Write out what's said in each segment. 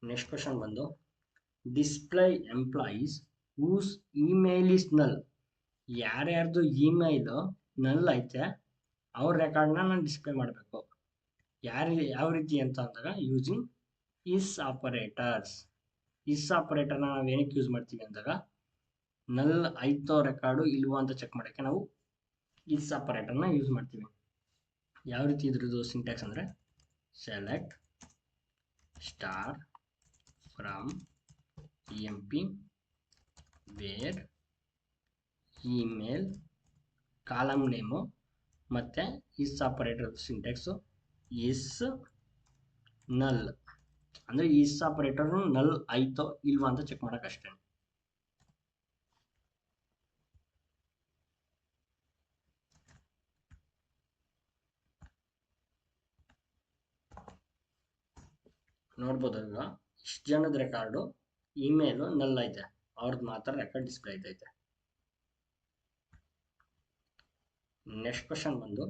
Next question ಬಂದು display employees whose email is null. ಯಾರ್ಯಾರ್ದು email ನಲ್ ಐತೆ ಅವ್ರ ರೆಕಾರ್ಡ್ನ ನಾನು ಡಿಸ್ಪ್ಲೇ ಮಾಡಬೇಕು. ಯಾವ ರೀತಿ ಅಂತ ಅಂದಾಗ ಯೂಸಿಂಗ್ ಇಸ್ ಆಪರೇಟರ್ಸ್. ಇಸ್ ಆಪರೇಟರ್ನ ನಾವು ಏನಕ್ಕೆ ಯೂಸ್ ಮಾಡ್ತೀವಿ ಅಂದಾಗ ನಲ್ ಐತೋ ರೆಕಾರ್ಡು ಇಲ್ವೋ ಅಂತ ಚೆಕ್ ಮಾಡೋಕ್ಕೆ ನಾವು ಇಸ್ ಆಪರೇಟರ್ನ ಯೂಸ್ ಮಾಡ್ತೀವಿ. ಯಾವ ರೀತಿ ಇದ್ರದ್ದು ಸಿಂಟ್ಯಾಕ್ಸ್ ಅಂದರೆ select star from emp where email column name ಮತ್ತು is operator syntax is null ಅಂದರೆ ಇಸ್ ಆಪರೇಟರ್ ನಲ್ ಐತೋ ಇಲ್ವಾ ಅಂತ ಚೆಕ್ ಮಾಡೋಕ್ಕಷ್ಟೇ. ನೋಡ್ಬೋದು ಈಗ ಇಷ್ಟು ಜನದ ರೆಕಾರ್ಡು ಇಮೇಲು ನಲ್ ಐತೆ, ಅವ್ರದ್ದು ಮಾತ್ರ ರೆಕಾರ್ಡ್ ಡಿಸ್ಪ್ಲೇ ಐತೈತೆ. ನೆಕ್ಸ್ಟ್ ಕ್ವಶನ್ ಬಂದು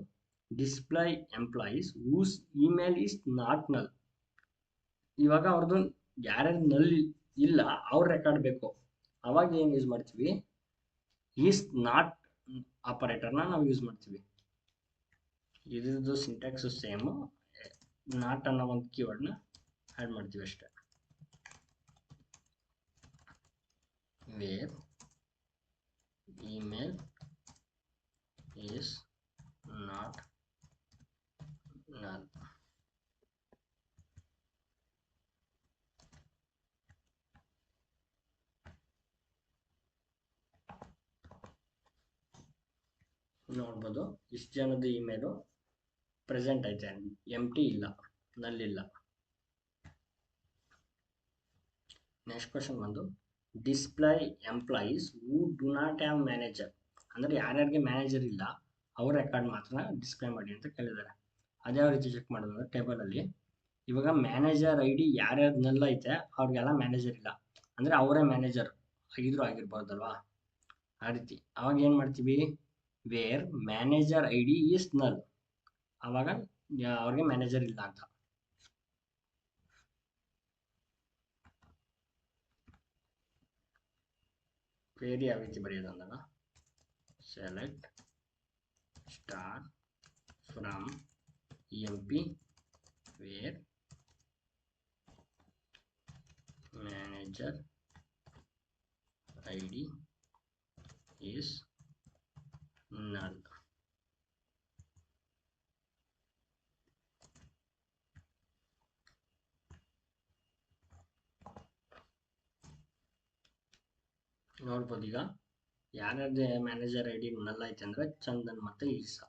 display employees whose email is not null. ಇವಾಗ ಅವ್ರದ್ದು ಯಾರ್ಯಾರು ನಲ್ ಇಲ್ಲ ಅವ್ರ ರೆಕಾರ್ಡ್ ಬೇಕು, ಅವಾಗ ಏನು ಯೂಸ್ ಮಾಡ್ತೀವಿ, ಈಸ್ ನಾಟ್ ಆಪರೇಟರ್ನ ನಾವು ಯೂಸ್ ಮಾಡ್ತೀವಿ. ಇದ್ರದ್ದು ಸಿಂಟ್ಯಾಕ್ಸು ಸೇಮು, ನಾಟ್ ಅನ್ನೋ ಒಂದು ಕೀವರ್ಡ್ನ ಆ್ಯಡ್ ಮಾಡ್ತೀವಿ ಅಷ್ಟೇ. ವೇರ್ ಇಮೇಲ್ ಈಸ್ ನಾಟ್ ನಲ್. ನೋಡ್ಬೋದು ಇಷ್ಟು ಜನದ ಇಮೇಲು ಪ್ರೆಸೆಂಟ್ ಐತೆ, ಎಂಟಿ ಇಲ್ಲ, ನಲ್ಲಿಲ್ಲ. ನೆಕ್ಸ್ಟ್ ಕ್ವಶನ್ ಬಂದು display employees who do not have manager. ಅಂದರೆ ಯಾರ್ಯಾರಿಗೆ ಮ್ಯಾನೇಜರ್ ಇಲ್ಲ ಅವ್ರ ರೆಕಾರ್ಡ್ ಮಾತ್ರ ಡಿಸ್ಪ್ಲೇ ಮಾಡಿ ಅಂತ ಕೇಳಿದ್ದಾರೆ. ಅದ್ಯಾವ ರೀತಿ ಚೆಕ್ ಮಾಡೋದು ಅಂದರೆ ಟೇಬಲಲ್ಲಿ ಇವಾಗ ಮ್ಯಾನೇಜರ್ ಐ ಡಿ ಯಾರ್ಯಾರು ನಲ್ ಐತೆ ಅವ್ರಿಗೆಲ್ಲ ಮ್ಯಾನೇಜರ್ ಇಲ್ಲ, ಅಂದರೆ ಅವರೇ ಮ್ಯಾನೇಜರ್ ಆಗಿರ್ಬೋದಲ್ವಾ, ಆ ರೀತಿ. ಅವಾಗ ಏನು ಮಾಡ್ತೀವಿ, where manager I D is null, ಆವಾಗ ಅವ್ರಿಗೆ ಮ್ಯಾನೇಜರ್ ಇಲ್ಲ ಅಂತ. ಕ್ವೇರಿ ಯಾವ ರೀತಿ ಬರೆಯೋದು ಅಂದಾಗ select star from emp where manager I D is null. ನೋಡ್ಬೋದು ಈಗ ಯಾರ್ಯಾರ್ದು ಮ್ಯಾನೇಜರ್ ಐ ಡಿ ನಲ್ ಐತೆ ಅಂದರೆ ಚಂದನ್ ಮತ್ತು ಈಸಾ.